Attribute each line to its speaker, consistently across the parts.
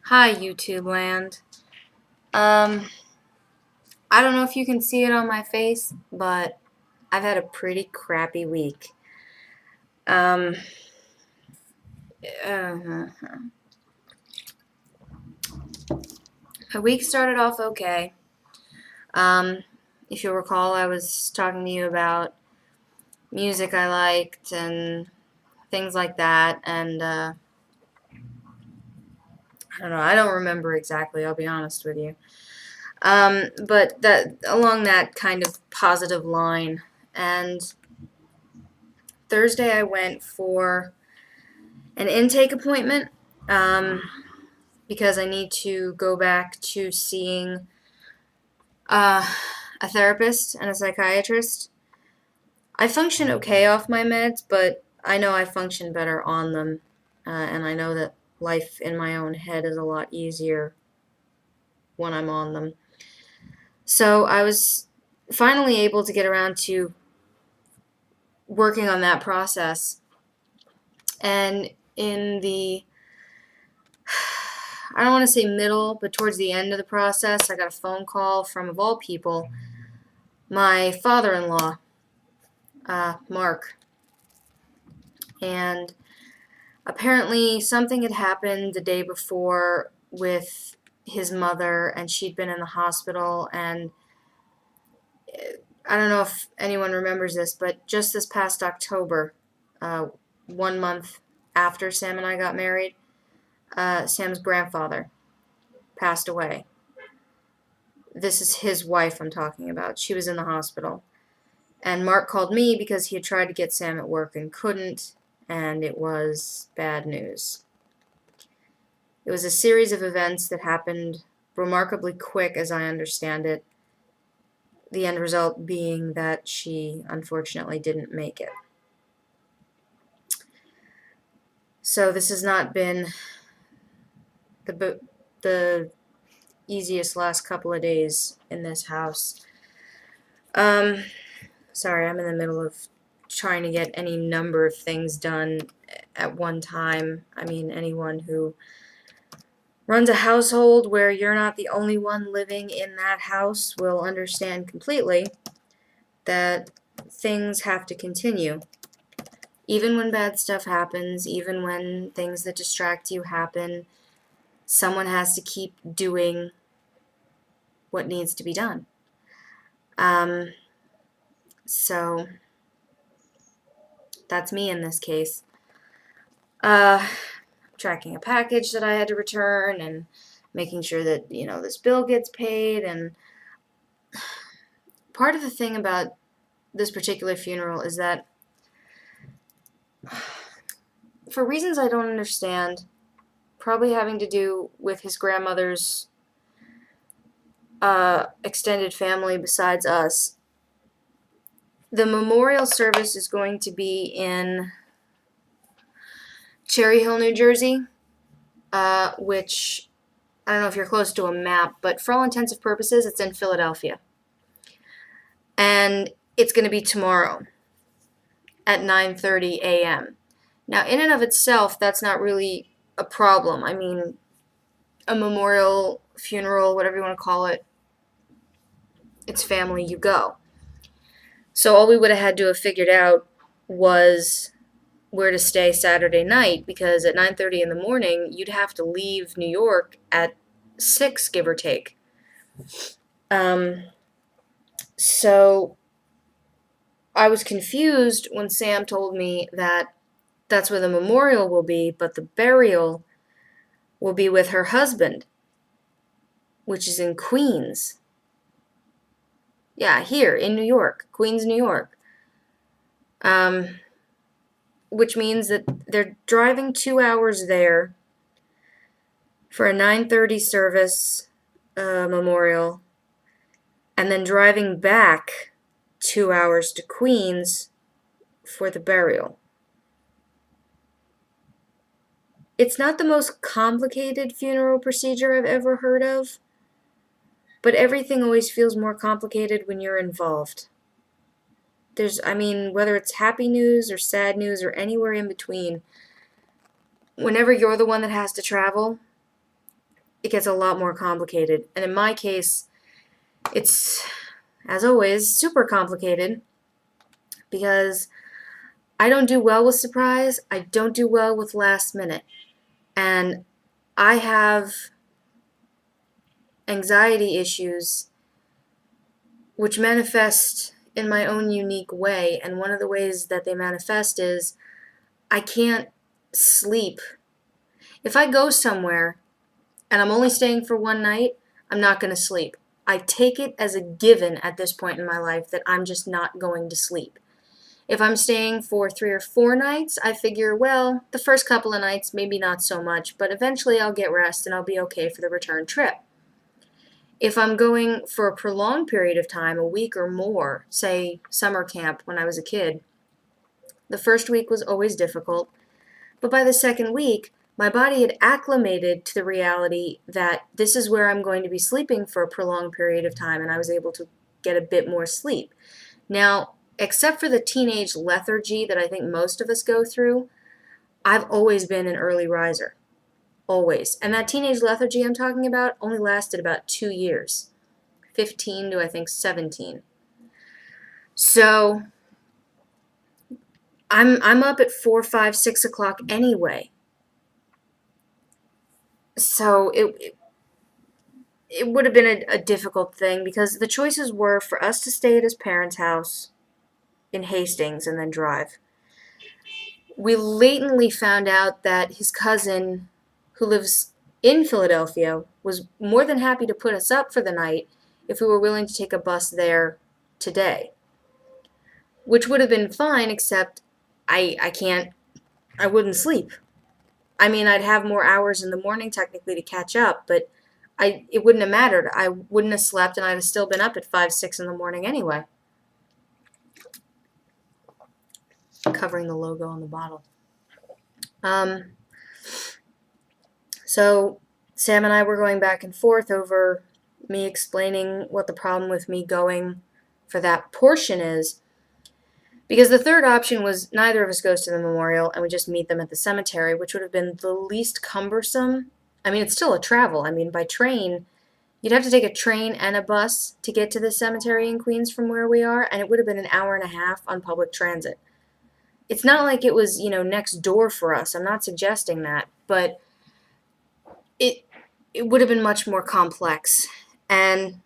Speaker 1: Hi, YouTube land. Um, I don't know if you can see it on my face, but I've had a pretty crappy week. Um, uh, my week started off okay. Um, if you'll recall, I was talking to you about music I liked and things like that, and I don't know, I don't remember exactly, I'll be honest with you. But that along that kind of positive line, and Thursday I went for an intake appointment um, because I need to go back to seeing uh, a therapist and a psychiatrist. I function okay off my meds, but I know I function better on them, and I know that life in my own head is a lot easier when I'm on them. So I was finally able to get around to working on that process, and in the I don't want to say middle, but towards the end of the process, I got a phone call from, of all people, my father-in-law, Mark. And apparently something had happened the day before with his mother, and she'd been in the hospital. And I don't know if anyone remembers this, but just this past October, 1 month after Sam and I got married, Sam's grandfather passed away. This is his wife I'm talking about. She was in the hospital. And Mark called me because he had tried to get Sam at work and couldn't, and it was bad news. It was a series of events that happened remarkably quick, as I understand it, the end result being that she unfortunately didn't make it. So this has not been the easiest last couple of days in this house. Um, Sorry, I'm in the middle of trying to get any number of things done at one time. I mean, anyone who runs a household where you're not the only one living in that house will understand completely that things have to continue. Even when bad stuff happens, even when things that distract you happen, someone has to keep doing what needs to be done. So that's me in this case. Tracking a package that I had to return and making sure that, this bill gets paid. And part of the thing about this particular funeral is that, for reasons I don't understand, probably having to do with his grandmother's extended family besides us, the memorial service is going to be in Cherry Hill, New Jersey, which I don't know if you're close to a map, but for all intents and purposes, it's in Philadelphia. And it's going to be tomorrow at 9:30 a.m. Now, in and of itself, that's not really a problem. I mean, a memorial, funeral, whatever you want to call it, it's family, you go. So all we would have had to have figured out was where to stay Saturday night, because at 9:30 in the morning, you'd have to leave New York at 6, give or take. So I was confused when Sam told me that that's where the memorial will be, but the burial will be with her husband, which is in Queens. Yeah, here in New York, Queens, New York. Which means that they're driving 2 hours there for a 9:30 service memorial, and then driving back 2 hours to Queens for the burial. It's not the most complicated funeral procedure I've ever heard of, but everything always feels more complicated when you're involved. Whether it's happy news or sad news or anywhere in between, whenever you're the one that has to travel, it gets a lot more complicated. And in my case, it's, as always, super complicated because I don't do well with surprise. I don't do well with last minute. And I have anxiety issues which manifest in my own unique way. And one of the ways that they manifest is I can't sleep. If I go somewhere and I'm only staying for one night, I'm not going to sleep. I take it as a given at this point in my life that I'm just not going to sleep. If I'm staying for 3 or 4 nights, I figure, well, the first couple of nights, maybe not so much, but eventually I'll get rest and I'll be okay for the return trip. If I'm going for a prolonged period of time, a week or more, say summer camp when I was a kid, the first week was always difficult, but by the second week, my body had acclimated to the reality that this is where I'm going to be sleeping for a prolonged period of time, and I was able to get a bit more sleep. Now, except for the teenage lethargy that I think most of us go through, I've always been an early riser. Always. And that teenage lethargy I'm talking about only lasted about 2 years. 15 to I think 17. So I'm up at 4, 5, 6 o'clock anyway. So it would have been a difficult thing because the choices were for us to stay at his parents' house in Hastings and then drive. We latently found out that his cousin, who lives in Philadelphia, was more than happy to put us up for the night if we were willing to take a bus there today. Which would have been fine, except I wouldn't sleep. I mean, I'd have more hours in the morning technically to catch up, but it wouldn't have mattered. I wouldn't have slept and I'd have still been up at 5, 6 in the morning anyway. Covering the logo on the bottle. So Sam and I were going back and forth over me explaining what the problem with me going for that portion is. Because the third option was neither of us goes to the memorial and we just meet them at the cemetery, which would have been the least cumbersome. I mean, it's still a travel. I mean, by train, you'd have to take a train and a bus to get to the cemetery in Queens from where we are, and it would have been an hour and a half on public transit. It's not like it was, next door for us. I'm not suggesting that, but it would have been much more complex. And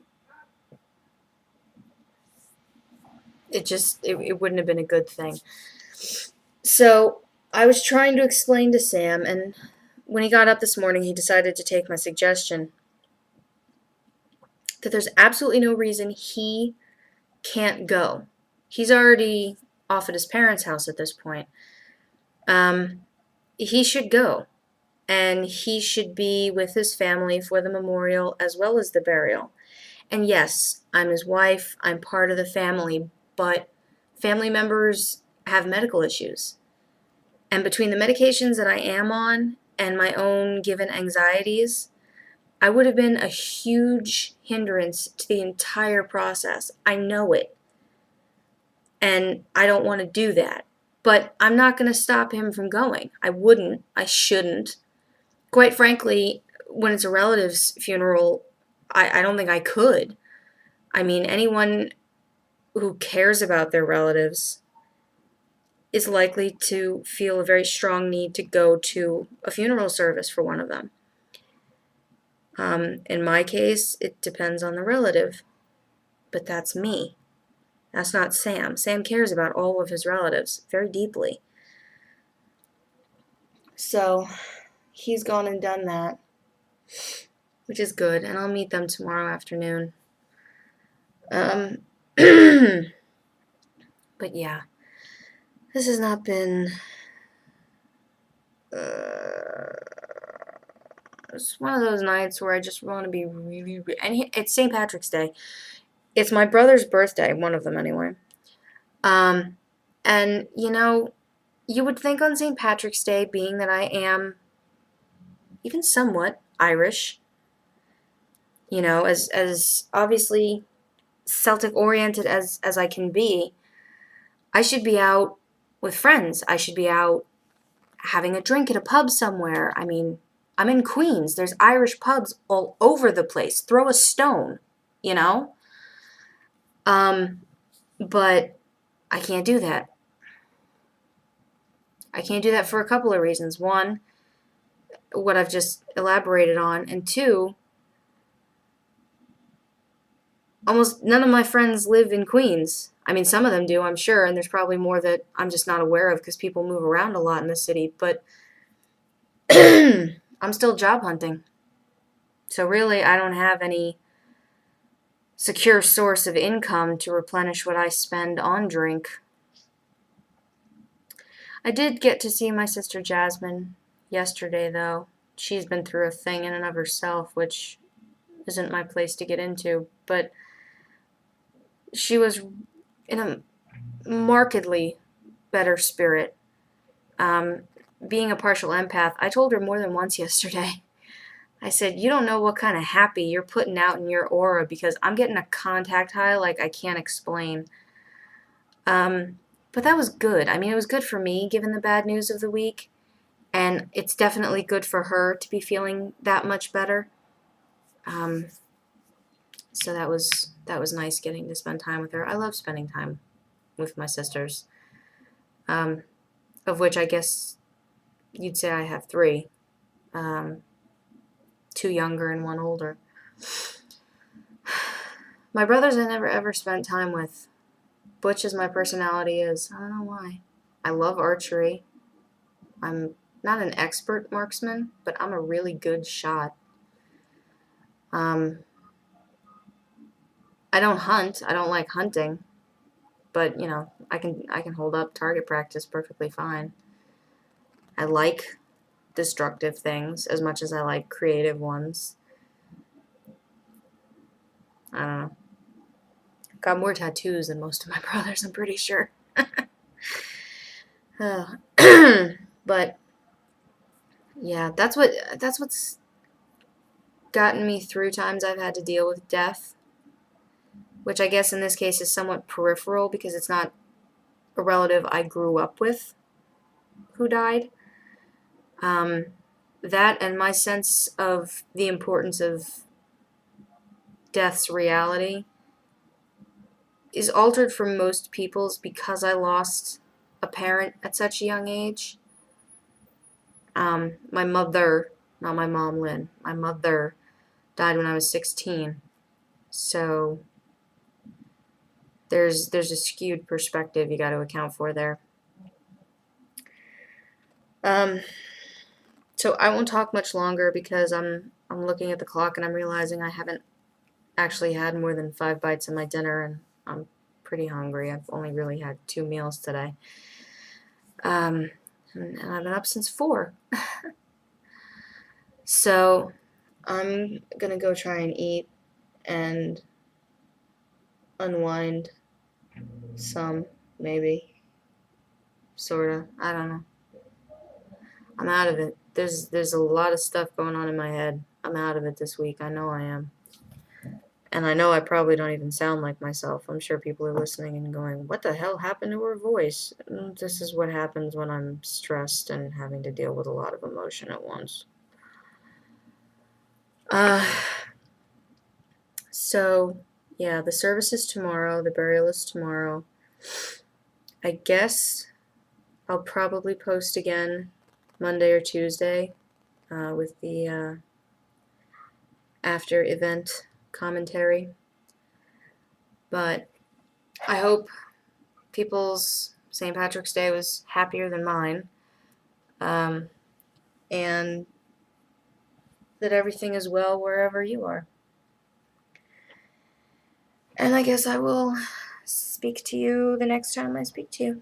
Speaker 1: it wouldn't have been a good thing. So I was trying to explain to Sam, and when he got up this morning, he decided to take my suggestion that there's absolutely no reason he can't go. He's already off at his parents' house at this point. He should go, and he should be with his family for the memorial as well as the burial. And yes, I'm his wife, I'm part of the family, but family members have medical issues. And between the medications that I am on and my own given anxieties, I would have been a huge hindrance to the entire process. I know it. And I don't want to do that. But I'm not going to stop him from going. I wouldn't. I shouldn't. Quite frankly, when it's a relative's funeral, I don't think I could. I mean, anyone who cares about their relatives is likely to feel a very strong need to go to a funeral service for one of them. In my case, it depends on the relative, but that's me. That's not Sam. Sam cares about all of his relatives very deeply. So he's gone and done that, which is good, and I'll meet them tomorrow afternoon. But yeah, this has not been, it's one of those nights where I just want to be really, and it's St. Patrick's Day. It's my brother's birthday, one of them anyway. And, you would think on St. Patrick's Day, being that I am even somewhat Irish, as obviously Celtic-oriented as I can be, I should be out with friends. I should be out having a drink at a pub somewhere. I mean, I'm in Queens. There's Irish pubs all over the place. Throw a stone, you know? But I can't do that. I can't do that for a couple of reasons. One, what I've just elaborated on, and two, almost none of my friends live in Queens. I mean, some of them do, I'm sure, and there's probably more that I'm just not aware of because people move around a lot in the city, but I'm still job hunting. So really, I don't have any secure source of income to replenish what I spend on drink. I did get to see my sister Jasmine yesterday, though. She's been through a thing in and of herself, which isn't my place to get into, but she was in a markedly better spirit. Being a partial empath, I told her more than once yesterday. I said, you don't know what kind of happy you're putting out in your aura because I'm getting a contact high like I can't explain. But that was good. I mean, it was good for me given the bad news of the week, and it's definitely good for her to be feeling that much better. So that was nice getting to spend time with her. I love spending time with my sisters, of which I guess you'd say I have three, two younger and one older. My brothers I never ever spent time with. Butch as my personality is, I don't know why. I love archery. I'm not an expert marksman, but I'm a really good shot. I don't hunt. I don't like hunting, but you know, I can hold up target practice perfectly fine. I like destructive things as much as I like creative ones. I don't know. Got more tattoos than most of my brothers, I'm pretty sure. But yeah, that's what's gotten me through times I've had to deal with death, which I guess in this case is somewhat peripheral because it's not a relative I grew up with who died. That and my sense of the importance of death's reality is altered for most people's because I lost a parent at such a young age. My mother, not my mom, Lynn, my mother died when I was 16. So there's a skewed perspective you got to account for there. So I won't talk much longer because I'm looking at the clock and I'm realizing I haven't actually had more than 5 bites of my dinner and I'm pretty hungry. I've only really had 2 meals today. And I've been up since 4. So I'm gonna go try and eat and unwind some, maybe. Sorta. I don't know. I'm out of it. There's a lot of stuff going on in my head. I'm out of it this week. I know I am. And I know I probably don't even sound like myself. I'm sure people are listening and going, what the hell happened to her voice? This is what happens when I'm stressed and having to deal with a lot of emotion at once. So, yeah, the service is tomorrow. The burial is tomorrow. I guess I'll probably post again Monday or Tuesday with the after event commentary. But I hope people's St. Patrick's Day was happier than mine. And that everything is well wherever you are. And I guess I will speak to you the next time I speak to you.